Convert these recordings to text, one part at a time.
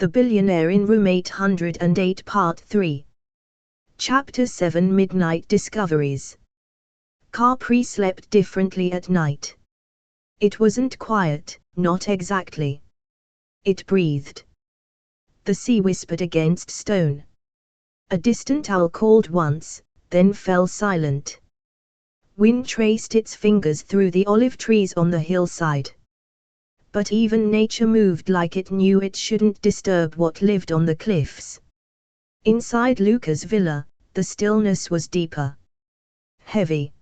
The Billionaire in Room 808 Part 3. Chapter 7 Midnight Discoveries. Capri slept differently at night. It wasn't quiet, not exactly. It breathed. The sea whispered against stone. A distant owl called once, then fell silent. Wind traced its fingers through the olive trees on the hillside. But even nature moved like it knew it shouldn't disturb what lived on the cliffs. Inside Luca's villa, the stillness was deeper. Heavy.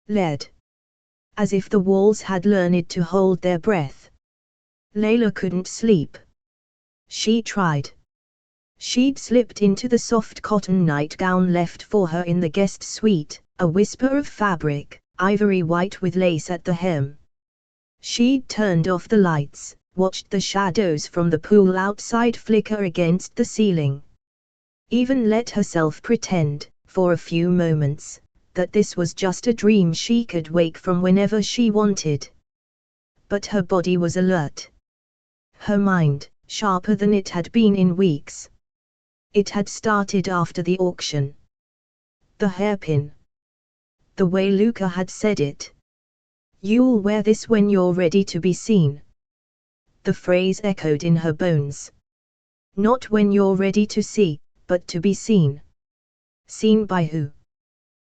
Lead. As if the walls had learned to hold their breath. Layla couldn't sleep. She tried. She'd slipped into the soft cotton nightgown left for her in the guest suite, a whisper of fabric, ivory white with lace at the hem. She'd turned off the lights, watched the shadows from the pool outside flicker against the ceiling. Even let herself pretend, for a few moments, that this was just a dream she could wake from whenever she wanted. But her body was alert. Her mind, sharper than it had been in weeks. It had started after the auction. The hairpin. The way Luca had said it. "You'll wear this when you're ready to be seen." The phrase echoed in her bones. Not when you're ready to see, but to be seen. Seen by who?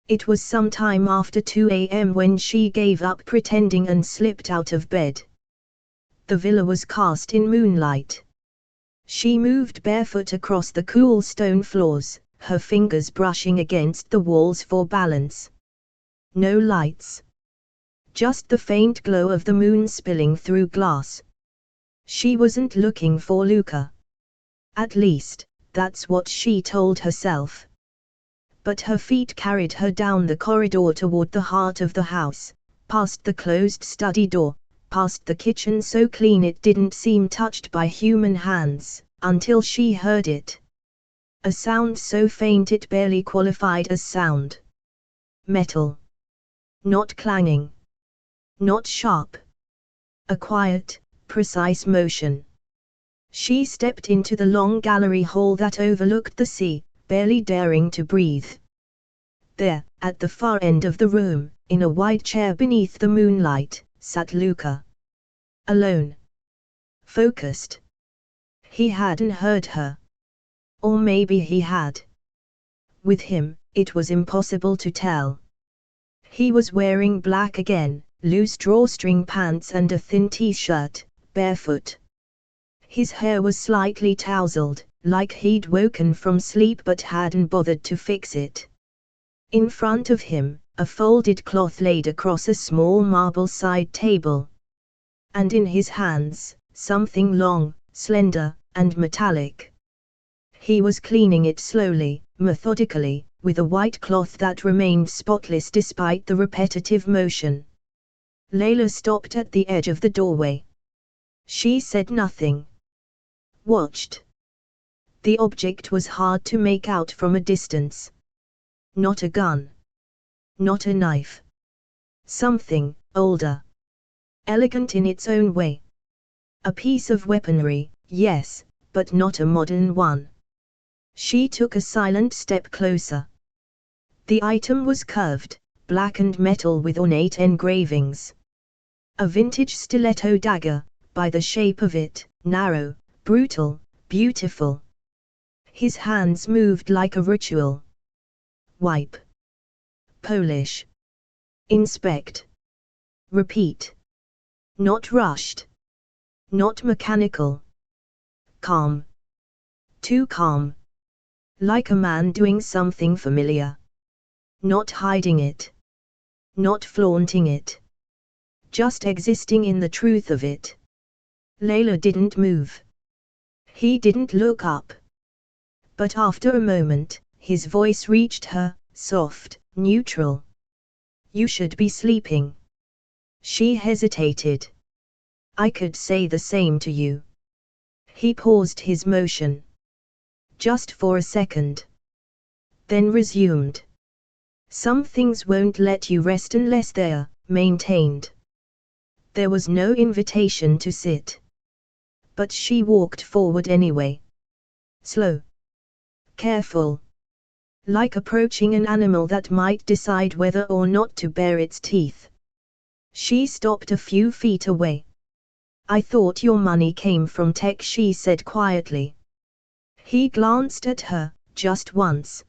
It was some time after 2 a.m. when she gave up pretending and slipped out of bed. The villa was cast in moonlight. She moved barefoot across the cool stone floors, her fingers brushing against the walls for balance. No lights. Just the faint glow of the moon spilling through glass. She wasn't looking for Luca. At least, that's what she told herself. But her feet carried her down the corridor toward the heart of the house, past the closed study door, past the kitchen so clean it didn't seem touched by human hands, until she heard it. A sound so faint it barely qualified as sound. Metal. Not clanging. Not sharp. A quiet, precise motion. She stepped into the long gallery hall that overlooked the sea, barely daring to breathe. There, at the far end of the room, in a wide chair beneath the moonlight, sat Luca. Alone. Focused. He hadn't heard her. Or maybe he had. With him, it was impossible to tell. He was wearing black again, loose drawstring pants and a thin t-shirt, barefoot. His hair was slightly tousled, like he'd woken from sleep but hadn't bothered to fix it. In front of him, a folded cloth laid across a small marble side table. And in his hands, something long, slender, and metallic. He was cleaning it slowly, methodically, with a white cloth that remained spotless despite the repetitive motion. Layla stopped at the edge of the doorway. She said nothing. Watched. The object was hard to make out from a distance. Not a gun. Not a knife. Something, older. Elegant in its own way. A piece of weaponry, yes, but not a modern one. She took a silent step closer. The item was curved, blackened metal with ornate engravings. A vintage stiletto dagger, by the shape of it, narrow, brutal, beautiful. His hands moved like a ritual. Wipe. Polish. Inspect. Repeat. Not rushed. Not mechanical. Calm. Too calm. Like a man doing something familiar. Not hiding it. Not flaunting it. Just existing in the truth of it. Layla didn't move. He didn't look up. But after a moment, his voice reached her, soft, neutral. "You should be sleeping." She hesitated. "I could say the same to you." He paused his motion. Just for a second. Then resumed. "Some things won't let you rest unless they're maintained." There was no invitation to sit. but she walked forward anyway. Slow. Careful. Like approaching an animal that might decide whether or not to bare its teeth. She stopped a few feet away. I thought your money came from tech, she said quietly. He glanced at her, just once.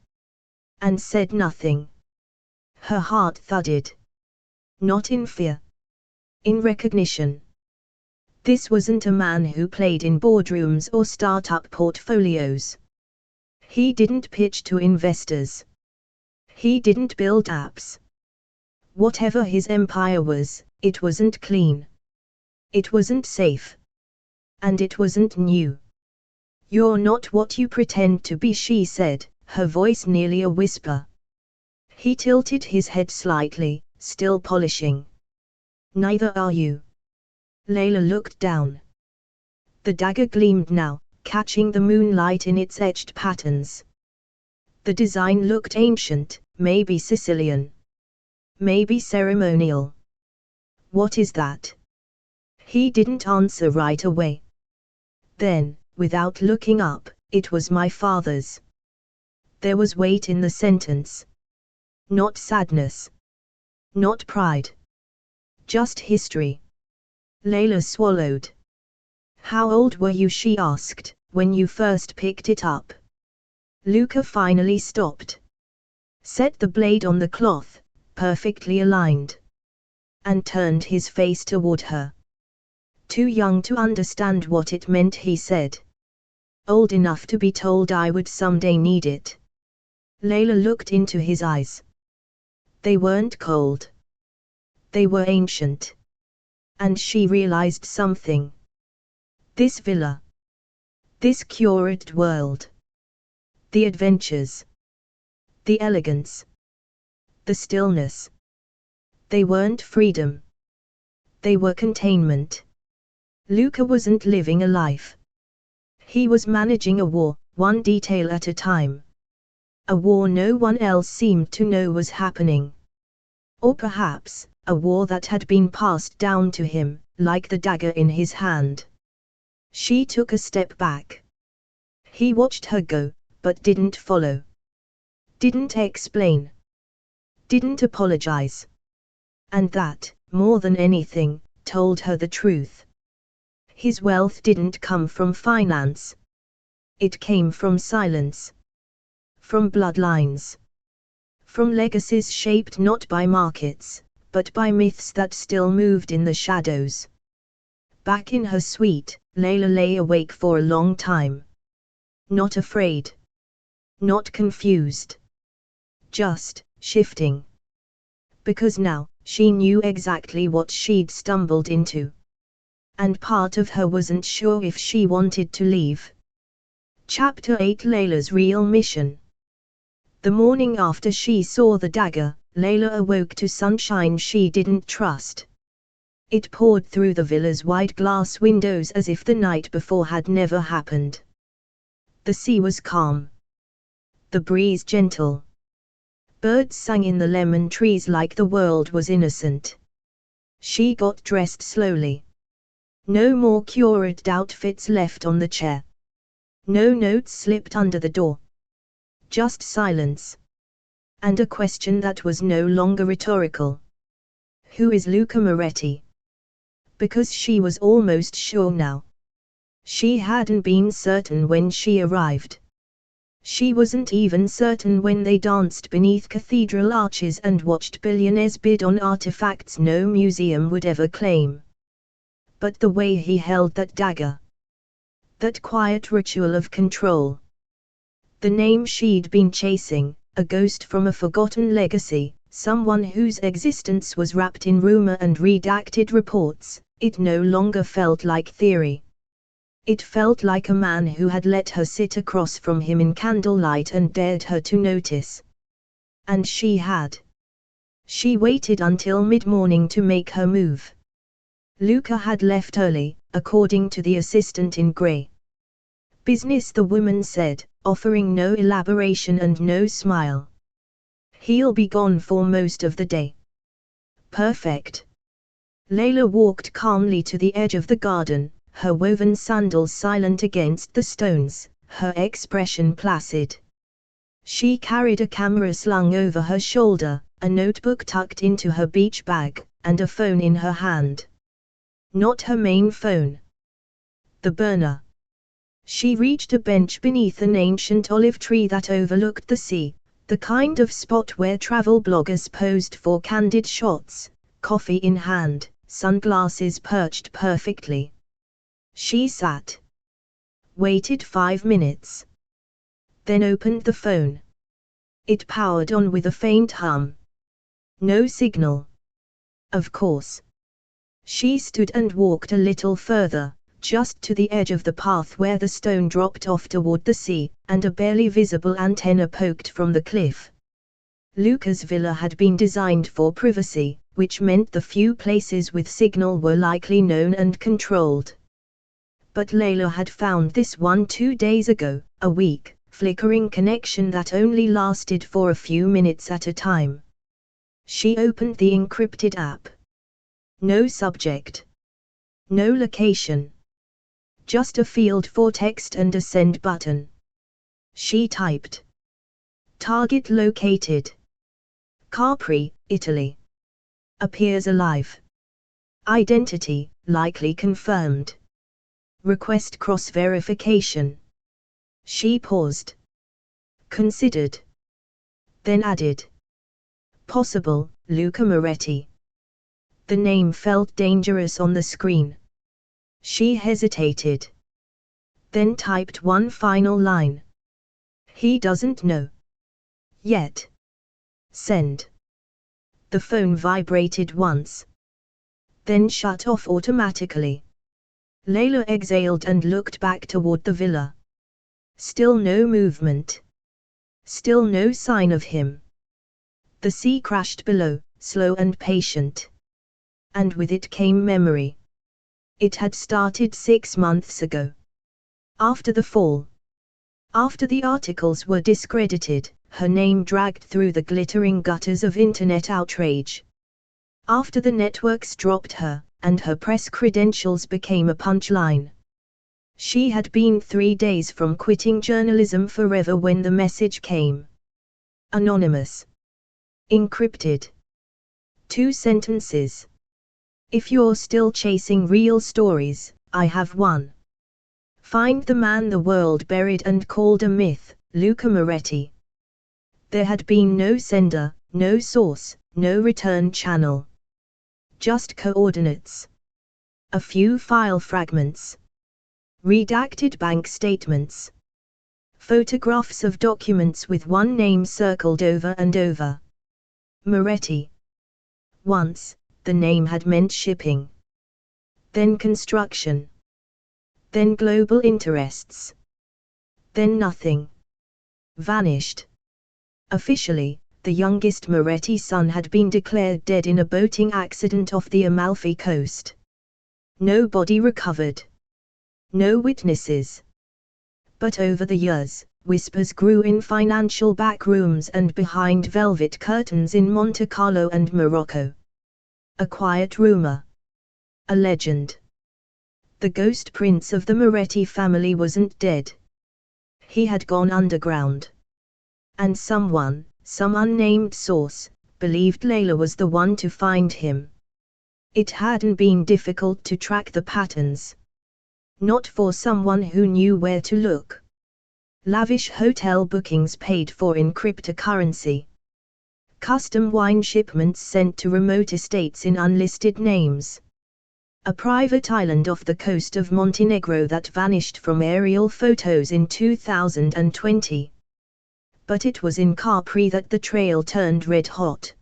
And said nothing. Her heart thudded. Not in fear. In recognition. This wasn't a man who played in boardrooms or startup portfolios. He didn't pitch to investors. He didn't build apps. Whatever his empire was, it wasn't clean. It wasn't safe. And it wasn't new. You're not what you pretend to be, she said, her voice nearly a whisper. He tilted his head slightly, still polishing. Neither are you. Layla looked down. The dagger gleamed now, catching the moonlight in its etched patterns. The design looked ancient, maybe Sicilian. Maybe ceremonial. What is that? He didn't answer right away. Then, without looking up, it was my father's. There was weight in the sentence. Not sadness. Not pride. Just history. Layla swallowed. How old were you, she asked, when you first picked it up? Luca finally stopped. Set the blade on the cloth, perfectly aligned. And turned his face toward her. Too young to understand what it meant, he said. Old enough to be told I would someday need it. Layla looked into his eyes. They weren't cold. They were ancient. And she realized something. This villa. This curated world. The adventures. The elegance. The stillness. They weren't freedom. They were containment. Luca wasn't living a life. He was managing a war, one detail at a time. A war no one else seemed to know was happening. Or perhaps, a war that had been passed down to him, like the dagger in his hand. She took a step back. He watched her go, but didn't follow. Didn't explain. Didn't apologize. And that, more than anything, told her the truth. His wealth didn't come from finance. It came from silence. From bloodlines. From legacies shaped not by markets, but by myths that still moved in the shadows. Back in her suite, Layla lay awake for a long time. Not afraid. Not confused. Just, shifting. Because now, she knew exactly what she'd stumbled into. And part of her wasn't sure if she wanted to leave. Chapter 8: Layla's Real Mission. The morning after she saw the dagger, Layla awoke to sunshine she didn't trust. It poured through the villa's wide glass windows as if the night before had never happened. The sea was calm. The breeze gentle. Birds sang in the lemon trees like the world was innocent. She got dressed slowly. No more curated outfits left on the chair. No notes slipped under the door. Just silence. And a question that was no longer rhetorical. Who is Luca Moretti? Because she was almost sure now. She hadn't been certain when she arrived. She wasn't even certain when they danced beneath cathedral arches and watched billionaires bid on artifacts no museum would ever claim. But the way he held that dagger. That quiet ritual of control. The name she'd been chasing, a ghost from a forgotten legacy, someone whose existence was wrapped in rumor and redacted reports, it no longer felt like theory. It felt like a man who had let her sit across from him in candlelight and dared her to notice. And she had. She waited until mid-morning to make her move. Luca had left early, according to the assistant in grey. Business, the woman said, offering no elaboration and no smile. He'll be gone for most of the day. Perfect. Layla walked calmly to the edge of the garden, her woven sandals silent against the stones, her expression placid. She carried a camera slung over her shoulder, a notebook tucked into her beach bag, and a phone in her hand. Not her main phone. The burner. She reached a bench beneath an ancient olive tree that overlooked the sea, the kind of spot where travel bloggers posed for candid shots, coffee in hand, sunglasses perched perfectly. She sat. Waited 5 minutes. Then opened the phone. It powered on with a faint hum. No signal. Of course. She stood and walked a little further, just to the edge of the path where the stone dropped off toward the sea, and a barely visible antenna poked from the cliff. Luca's villa had been designed for privacy, which meant the few places with signal were likely known and controlled. But Layla had found this one 2 days ago, a weak, flickering connection that only lasted for a few minutes at a time. She opened the encrypted app. No subject. No location. Just a field for text and a send button. She typed. Target located. Capri, Italy. Appears alive. Identity, likely confirmed. Request cross-verification. She paused. Considered. Then added. Possible, Luca Moretti. The name felt dangerous on the screen. She hesitated. Then typed one final line. He doesn't know. Yet. Send. The phone vibrated once. Then shut off automatically. Layla exhaled and looked back toward the villa. Still no movement. Still no sign of him. The sea crashed below, slow and patient. And with it came memory. It had started 6 months ago. After the fall. After the articles were discredited, her name dragged through the glittering gutters of internet outrage. After the networks dropped her, and her press credentials became a punchline. She had been 3 days from quitting journalism forever when the message came. Anonymous. Encrypted. 2 sentences. If you're still chasing real stories, I have one. Find the man the world buried and called a myth, Luca Moretti. There had been no sender, no source, no return channel. Just coordinates. A few file fragments. Redacted bank statements. Photographs of documents with one name circled over and over. Moretti. Once, the name had meant shipping. Then construction. Then global interests. Then nothing. Vanished. Officially, the youngest Moretti son had been declared dead in a boating accident off the Amalfi coast. No body recovered. No witnesses. But over the years, whispers grew in financial backrooms and behind velvet curtains in Monte Carlo and Morocco. A quiet rumor. A legend. The ghost prince of the Moretti family wasn't dead. He had gone underground. And someone, some unnamed source, believed Layla was the one to find him. It hadn't been difficult to track the patterns. Not for someone who knew where to look. Lavish hotel bookings paid for in cryptocurrency. Custom wine shipments sent to remote estates in unlisted names. A private island off the coast of Montenegro that vanished from aerial photos in 2020. But it was in Capri that the trail turned red hot.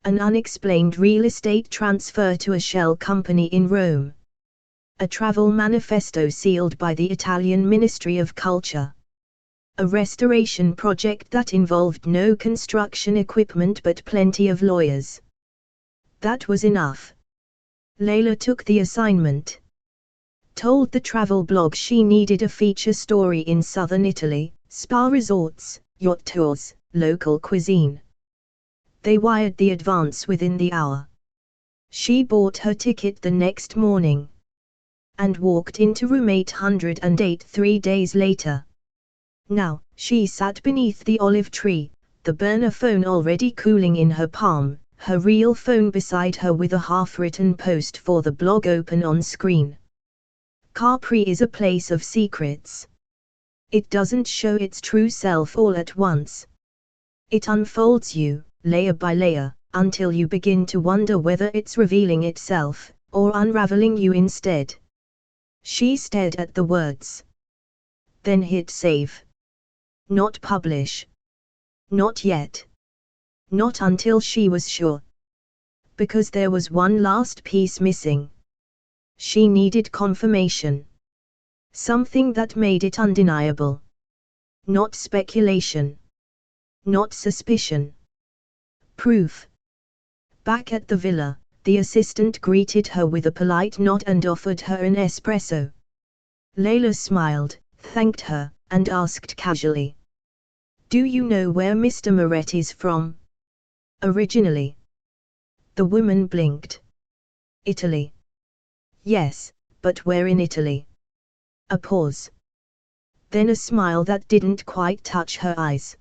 An unexplained real estate transfer to a shell company in Rome. A travel manifesto sealed by the Italian Ministry of Culture. A restoration project that involved no construction equipment but plenty of lawyers. That was enough. Layla took the assignment. Told the travel blog she needed a feature story in southern Italy, spa resorts, yacht tours, local cuisine. They wired the advance within the hour. She bought her ticket the next morning. and walked into room 808 3 days later. Now, she sat beneath the olive tree, the burner phone already cooling in her palm, her real phone beside her with a half-written post for the blog open on screen. Capri is a place of secrets. It doesn't show its true self all at once. It unfolds you, layer by layer, until you begin to wonder whether it's revealing itself, or unraveling you instead. She stared at the words. Then hit save. Not publish. Not yet. Not until she was sure. Because there was one last piece missing. She needed confirmation. Something that made it undeniable. Not speculation. Not suspicion. Proof. Back at the villa, the assistant greeted her with a polite nod and offered her an espresso. Layla smiled, thanked her, and asked casually. Do you know where Mr. Moretti's from? Originally. The woman blinked. Italy. Yes, but where in Italy? A pause. Then a smile that didn't quite touch her eyes.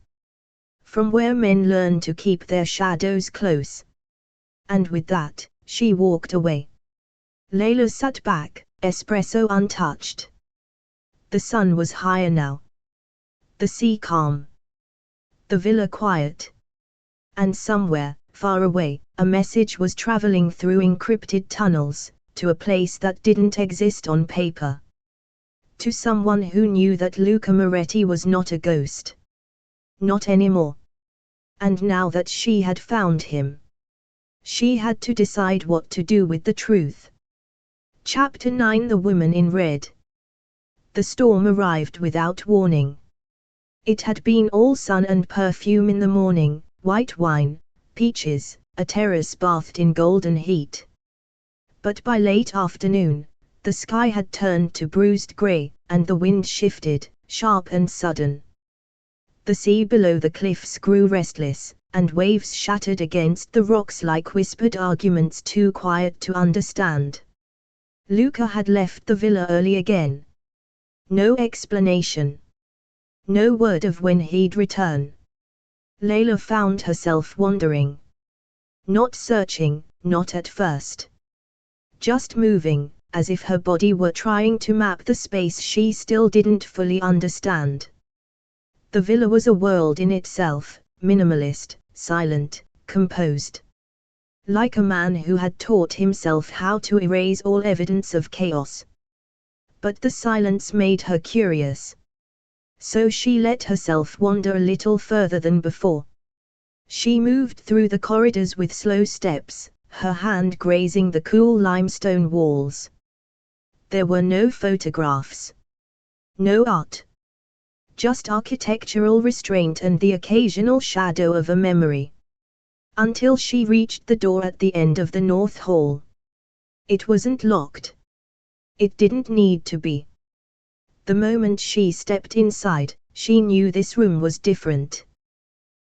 From where men learn to keep their shadows close. And with that, she walked away. Layla sat back, espresso untouched. The sun was higher now. The sea calm. The villa quiet. And somewhere, far away, a message was traveling through encrypted tunnels, to a place that didn't exist on paper. To someone who knew that Luca Moretti was not a ghost. Not anymore. And now that she had found him, she had to decide what to do with the truth. Chapter 9 The Woman in Red. The storm arrived without warning. It had been all sun and perfume in the morning, white wine, peaches, a terrace bathed in golden heat. But by late afternoon, the sky had turned to bruised grey, and the wind shifted, sharp and sudden. The sea below the cliffs grew restless, and waves shattered against the rocks like whispered arguments too quiet to understand. Luca had left the villa early again. No explanation. No word of when he'd return. Layla found herself wandering. Not searching, not at first. Just moving, as if her body were trying to map the space she still didn't fully understand. The villa was a world in itself, minimalist, silent, composed. Like a man who had taught himself how to erase all evidence of chaos. But the silence made her curious. So she let herself wander a little further than before. She moved through the corridors with slow steps, her hand grazing the cool limestone walls. There were no photographs. No art. Just architectural restraint and the occasional shadow of a memory. Until she reached the door at the end of the north hall. It wasn't locked. It didn't need to be. The moment she stepped inside, she knew this room was different.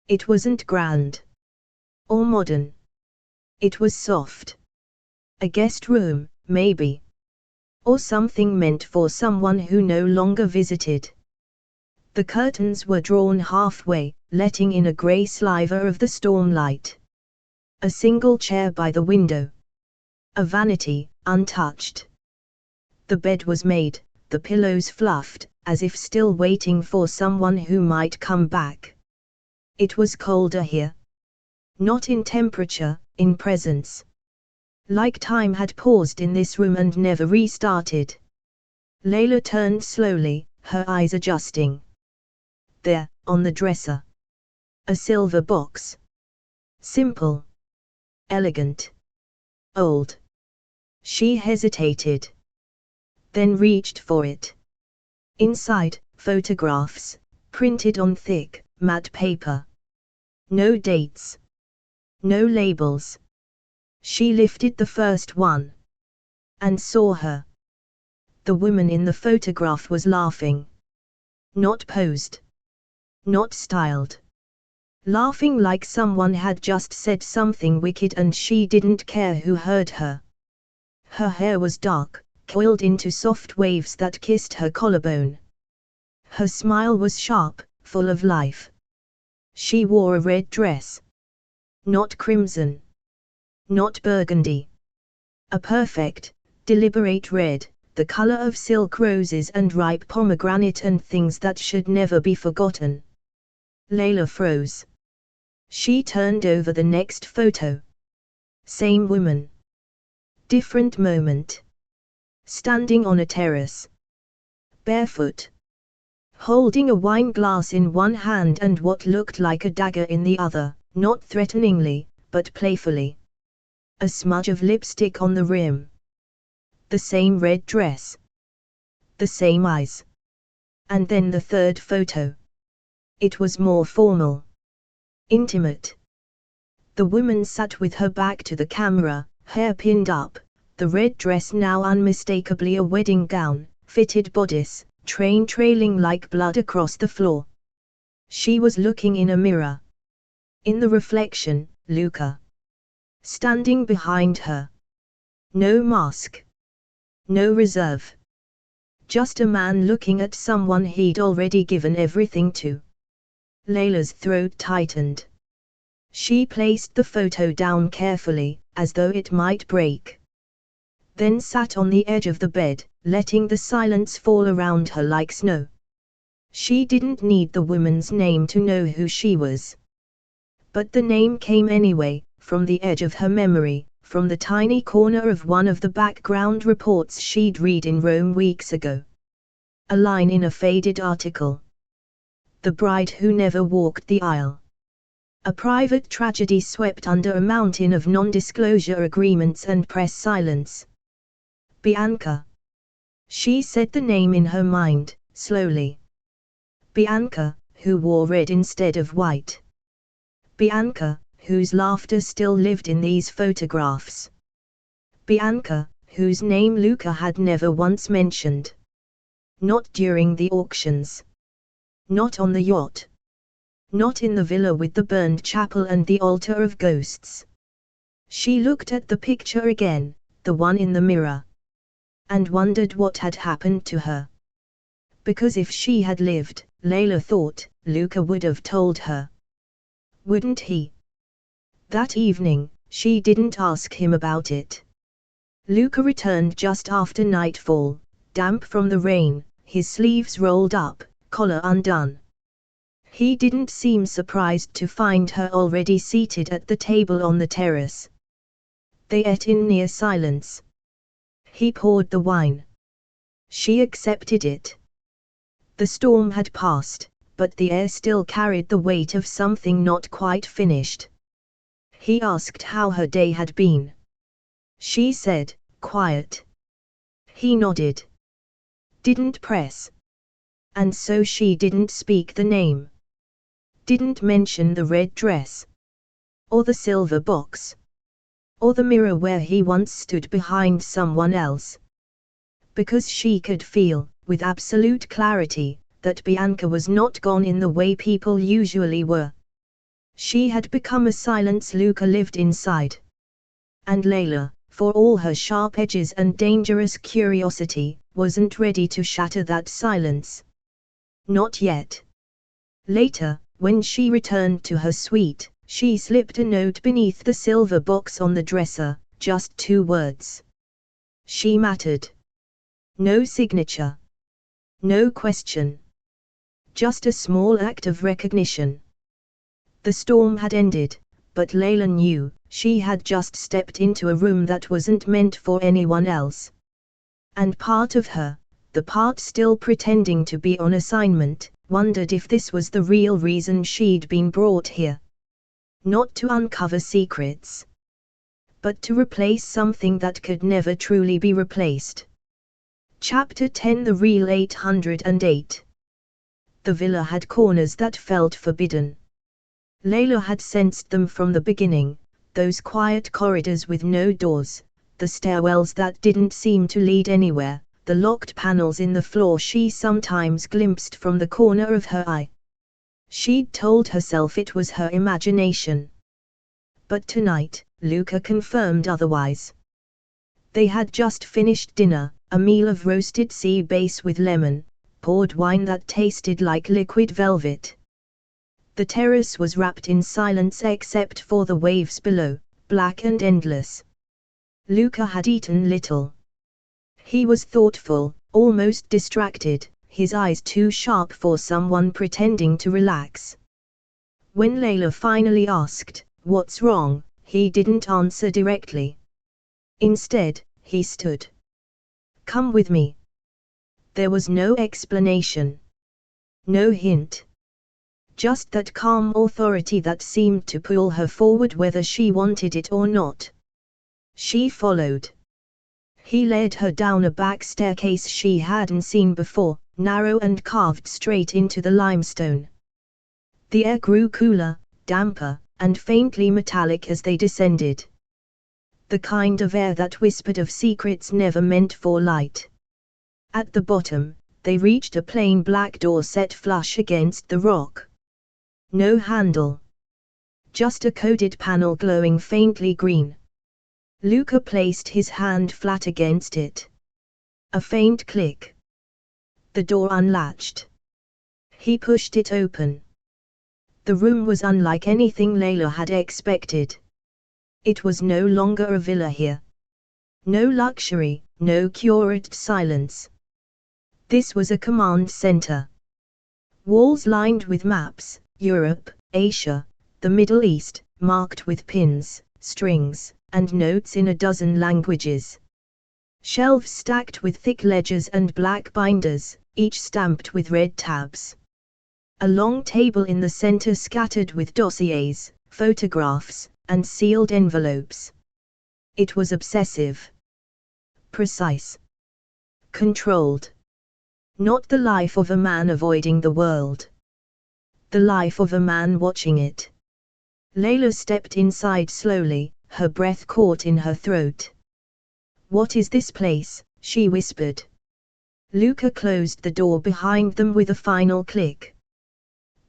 It wasn't grand. Or modern. It was soft. A guest room, maybe. Or something meant for someone who no longer visited. The curtains were drawn halfway, letting in a grey sliver of the stormlight. A single chair by the window. A vanity, untouched. The bed was made, the pillows fluffed, as if still waiting for someone who might come back. It was colder here. Not in temperature, in presence. Like time had paused in this room and never restarted. Layla turned slowly, her eyes adjusting. There, on the dresser. A silver box. Simple. Elegant. Old. She hesitated. Then reached for it. Inside, photographs, printed on thick, matte paper. No dates. No labels. She lifted the first one. And saw her. The woman in the photograph was laughing. Not posed. Not styled. Laughing like someone had just said something wicked and she didn't care who heard her. Her hair was dark, coiled into soft waves that kissed her collarbone. Her smile was sharp, full of life. She wore a red dress. Not crimson. Not burgundy. A perfect, deliberate red, the color of silk roses and ripe pomegranate and things that should never be forgotten. Layla froze. She turned over the next photo. Same woman. Different moment. Standing on a terrace. Barefoot. Holding a wine glass in one hand and what looked like a dagger in the other, not threateningly, but playfully. A smudge of lipstick on the rim. The same red dress. The same eyes. And then the third photo. It was more formal. Intimate. The woman sat with her back to the camera, hair pinned up, the red dress now unmistakably a wedding gown, fitted bodice, train trailing like blood across the floor. She was looking in a mirror. In the reflection, Luca. Standing behind her. No mask. No reserve. Just a man looking at someone he'd already given everything to. Layla's throat tightened. She placed the photo down carefully, as though it might break. Then sat on the edge of the bed, letting the silence fall around her like snow. She didn't need the woman's name to know who she was. But the name came anyway, from the edge of her memory, from the tiny corner of one of the background reports she'd read in Rome weeks ago. A line in a faded article. The bride who never walked the aisle. A private tragedy swept under a mountain of non-disclosure agreements and press silence. Bianca. She said the name in her mind, slowly. Bianca, who wore red instead of white. Bianca, whose laughter still lived in these photographs. Bianca, whose name Luca had never once mentioned. Not during the auctions. Not on the yacht. Not in the villa with the burned chapel and the altar of ghosts. She looked at the picture again, the one in the mirror. And wondered what had happened to her. Because if she had lived, Layla thought, Luca would have told her. Wouldn't he? That evening, she didn't ask him about it. Luca returned just after nightfall, damp from the rain, his sleeves rolled up, collar undone. He didn't seem surprised to find her already seated at the table on the terrace. They ate in near silence. He poured the wine. She accepted it. The storm had passed, but the air still carried the weight of something not quite finished. He asked how her day had been. She said, quiet. He nodded. Didn't press. And so she didn't speak the name. Didn't mention the red dress. Or the silver box. Or the mirror where he once stood behind someone else. Because she could feel, with absolute clarity, that Bianca was not gone in the way people usually were. She had become a silence Luca lived inside. And Layla, for all her sharp edges and dangerous curiosity, wasn't ready to shatter that silence. Not yet. Later, when she returned to her suite, she slipped a note beneath the silver box on the dresser, just 2 words. She mattered. No signature. No question. Just a small act of recognition. The storm had ended, but Layla knew, she had just stepped into a room that wasn't meant for anyone else. And part of her, the part still pretending to be on assignment, wondered if this was the real reason she'd been brought here. Not to uncover secrets. But to replace something that could never truly be replaced. Chapter 10 The Real 808. The villa had corners that felt forbidden. Layla had sensed them from the beginning, those quiet corridors with no doors, the stairwells that didn't seem to lead anywhere, the locked panels in the floor she sometimes glimpsed from the corner of her eye. She'd told herself it was her imagination. But tonight, Luca confirmed otherwise. They had just finished dinner, a meal of roasted sea bass with lemon, poured wine that tasted like liquid velvet. The terrace was wrapped in silence except for the waves below, black and endless. Luca had eaten little. He was thoughtful, almost distracted, his eyes too sharp for someone pretending to relax. When Layla finally asked, "What's wrong?" he didn't answer directly. Instead, he stood. "Come with me." There was no explanation. No hint. Just that calm authority that seemed to pull her forward whether she wanted it or not. She followed. He led her down a back staircase she hadn't seen before, narrow and carved straight into the limestone. The air grew cooler, damper, and faintly metallic as they descended. The kind of air that whispered of secrets never meant for light. At the bottom, they reached a plain black door set flush against the rock. No handle. Just a coded panel glowing faintly green. Luca placed his hand flat against it. A faint click. The door unlatched. He pushed it open. The room was unlike anything Layla had expected. It was no longer a villa here. No luxury, no curated silence. This was a command center. Walls lined with maps, Europe, Asia, the Middle East, marked with pins, strings, and notes in a dozen languages. Shelves stacked with thick ledgers and black binders, each stamped with red tabs. A long table in the center scattered with dossiers, photographs, and sealed envelopes. It was obsessive. Precise. Controlled. Not the life of a man avoiding the world. The life of a man watching it. Layla stepped inside slowly, her breath caught in her throat. "What is this place?" she whispered. Luca closed the door behind them with a final click.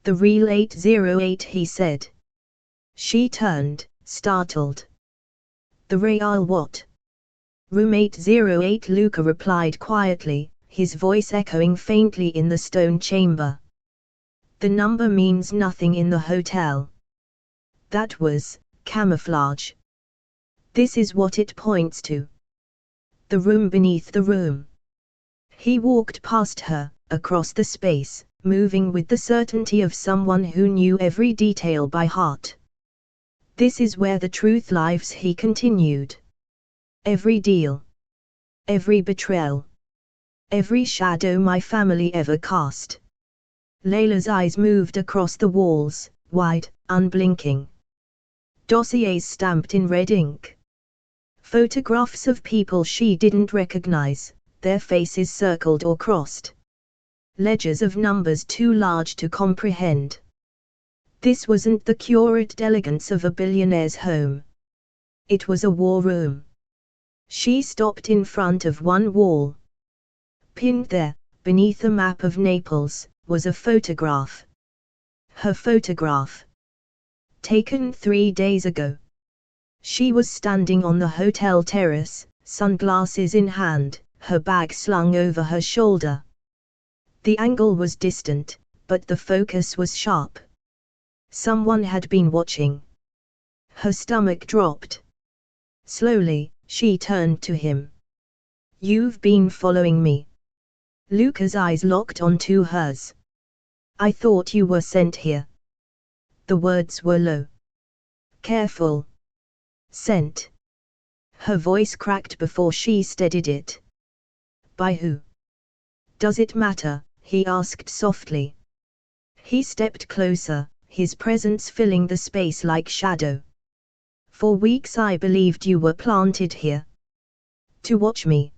"The real 808," he said. She turned, startled. "The real what?" "Room 808," Luca replied quietly, his voice echoing faintly in the stone chamber. "The number means nothing in the hotel." That was camouflage. This is what it points to. The room beneath the room. He walked past her, across the space, moving with the certainty of someone who knew every detail by heart. "This is where the truth lives," he continued. "Every deal. Every betrayal. Every shadow my family ever cast." Layla's eyes moved across the walls, wide, unblinking. Dossiers stamped in red ink. Photographs of people she didn't recognize, their faces circled or crossed. Ledgers of numbers too large to comprehend. This wasn't the curated elegance of a billionaire's home. It was a war room. She stopped in front of one wall. Pinned there, beneath a map of Naples, was a photograph. Her photograph. Taken 3 days ago. She was standing on the hotel terrace, sunglasses in hand, her bag slung over her shoulder. The angle was distant, but the focus was sharp. Someone had been watching. Her stomach dropped. Slowly, she turned to him. "You've been following me." Luca's eyes locked onto hers. "I thought you were sent here." The words were low. "Careful. Sent." Her voice cracked before she steadied it. "By who?" "Does it matter?" he asked softly. He stepped closer, his presence filling the space like shadow. "For weeks I believed you were planted here. To watch me.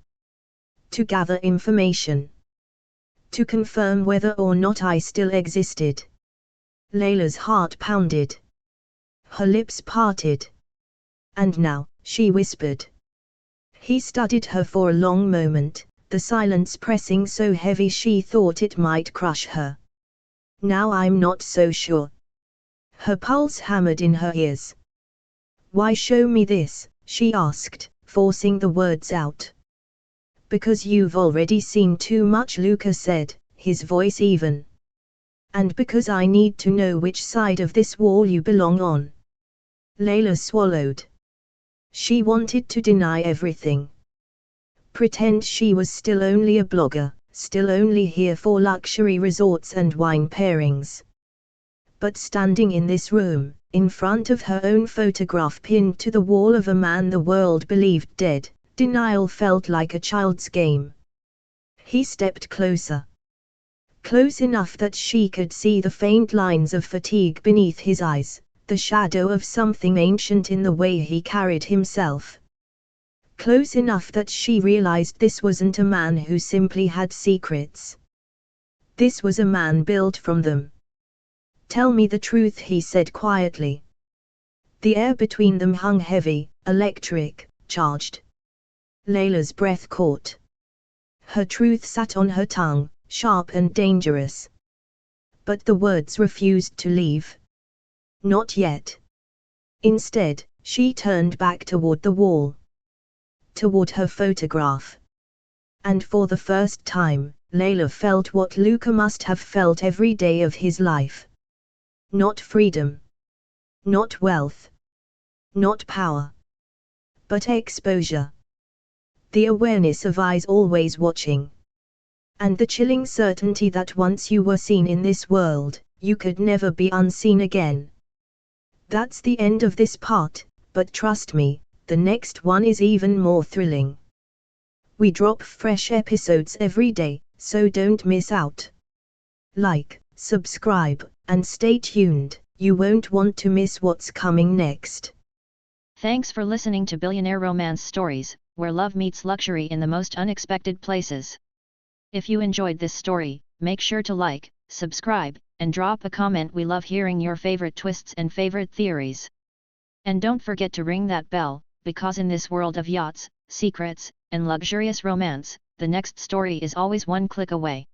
To gather information. To confirm whether or not I still existed." Layla's heart pounded. Her lips parted. "And now," she whispered. He studied her for a long moment, the silence pressing so heavy she thought it might crush her. "Now I'm not so sure." Her pulse hammered in her ears. "Why show me this?" she asked, forcing the words out. Because you've already seen too much, Luca said, his voice even. And because I need to know which side of this wall you belong on. Layla swallowed. She wanted to deny everything. Pretend she was still only a blogger, still only here for luxury resorts and wine pairings. But standing in this room, in front of her own photograph pinned to the wall of a man the world believed dead, denial felt like a child's game. He stepped closer. Close enough that she could see the faint lines of fatigue beneath his eyes, the shadow of something ancient in the way he carried himself. Close enough that she realized this wasn't a man who simply had secrets. This was a man built from them. Tell me the truth, he said quietly. The air between them hung heavy, electric, charged. Layla's breath caught. Her truth sat on her tongue, sharp and dangerous. But the words refused to leave. Not yet. Instead, she turned back toward the wall. Toward her photograph. And for the first time, Layla felt what Luca must have felt every day of his life. Not freedom. Not wealth. Not power. But exposure. The awareness of eyes always watching. And the chilling certainty that once you were seen in this world, you could never be unseen again. That's the end of this part, but trust me, the next one is even more thrilling. We drop fresh episodes every day, so don't miss out. Like, subscribe, and stay tuned, you won't want to miss what's coming next. Thanks for listening to Billionaire Romance Stories, where love meets luxury in the most unexpected places. If you enjoyed this story, make sure to like, subscribe, and drop a comment. We love hearing your favorite twists and favorite theories. And don't forget to ring that bell, because in this world of yachts, secrets, and luxurious romance, the next story is always one click away.